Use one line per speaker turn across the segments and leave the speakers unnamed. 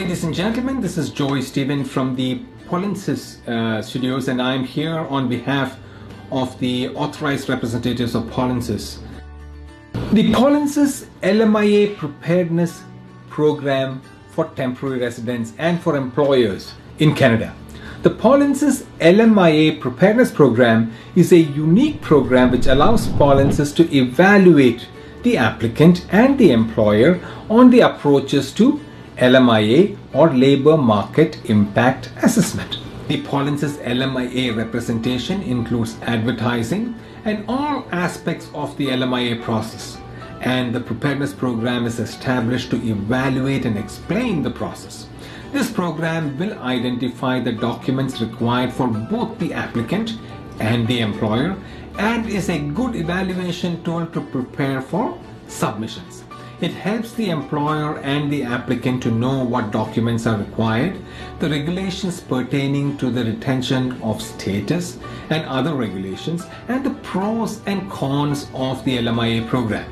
ladies and gentlemen, this is Joy Stephen from the Polinsys studios, and I'm here on behalf of the authorized representatives of Polinsys. The Polinsys LMIA Preparedness program for temporary residents and for employers in Canada. The Polinsys LMIA Preparedness program is a unique program which allows Polinsys to evaluate the applicant and the employer on the approaches to LMIA or Labor Market Impact Assessment. The Polinsys LMIA representation includes advertising and all aspects of the LMIA process, and the preparedness program is established to evaluate and explain the process. This program will identify the documents required for both the applicant and the employer and is a good evaluation tool to prepare for submissions. It helps the employer and the applicant to know what documents are required, the regulations pertaining to the retention of status and other regulations, and the pros and cons of the LMIA program.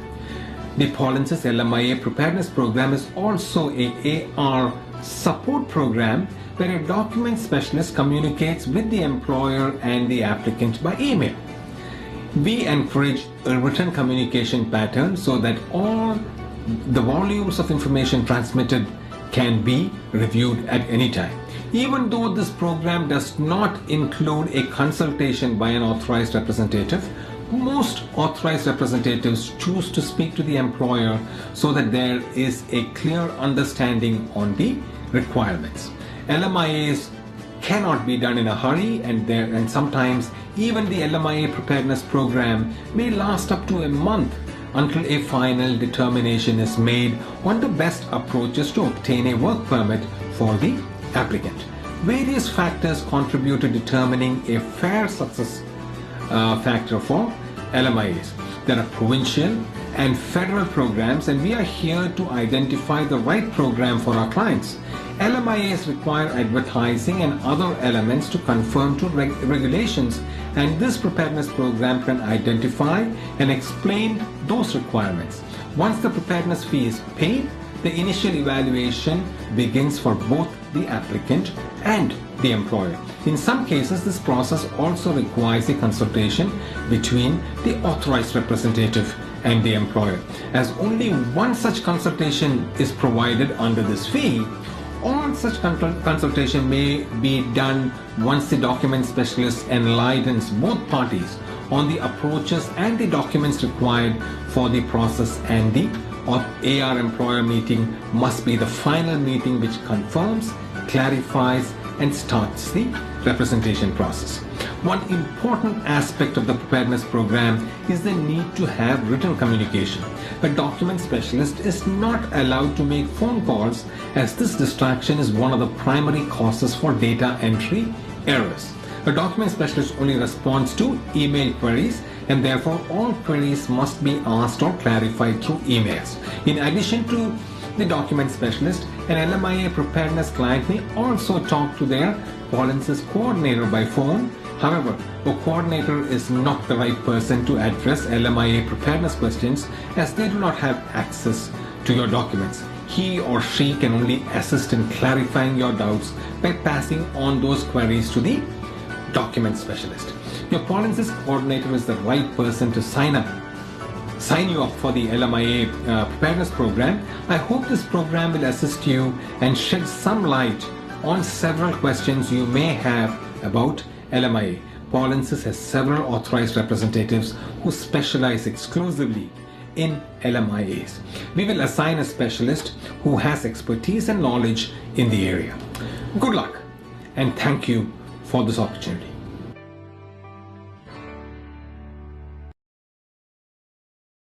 The Polinsys LMIA Preparedness program is also a AR support program where a document specialist communicates with the employer and the applicant by email. We encourage a written communication pattern so that all the volumes of information transmitted can be reviewed at any time. Even though this program does not include a consultation by an authorized representative, most authorized representatives choose to speak to the employer so that there is a clear understanding on the requirements. LMIAs cannot be done in a hurry, and sometimes even the LMIA preparedness program may last up to a month until a final determination is made on the best approaches to obtain a work permit for the applicant. Various factors contribute to determining a fair success factor for LMIAs. There are provincial and federal programs, and we are here to identify the right program for our clients. LMIAs require advertising and other elements to conform to regulations, and this preparedness program can identify and explain those requirements. Once the preparedness fee is paid, the initial evaluation begins for both the applicant and the employer. In some cases, this process also requires a consultation between the authorized representative and the employer. As only one such consultation is provided under this fee, all such consultation may be done once the document specialist enlightens both parties on the approaches and the documents required for the process, and the AR employer meeting must be the final meeting which confirms, clarifies, and starts the representation process. One important aspect of the preparedness program is the need to have written communication. A document specialist is not allowed to make phone calls, as this distraction is one of the primary causes for data entry errors. A document specialist only responds to email queries, and therefore all queries must be asked or clarified through emails. In addition to the document specialist, an LMIA preparedness client may also talk to their Polinsys coordinator by phone. However, a coordinator is not the right person to address LMIA preparedness questions, as they do not have access to your documents. He or she can only assist in clarifying your doubts by passing on those queries to the document specialist. Your Polinsys coordinator is the right person to sign you up for the LMIA preparedness program. I hope this program will assist you and shed some light on several questions you may have about LMIA. Polinsys has several authorized representatives who specialize exclusively in LMIAs. We will assign a specialist who has expertise and knowledge in the area. Good luck, and thank you for this opportunity.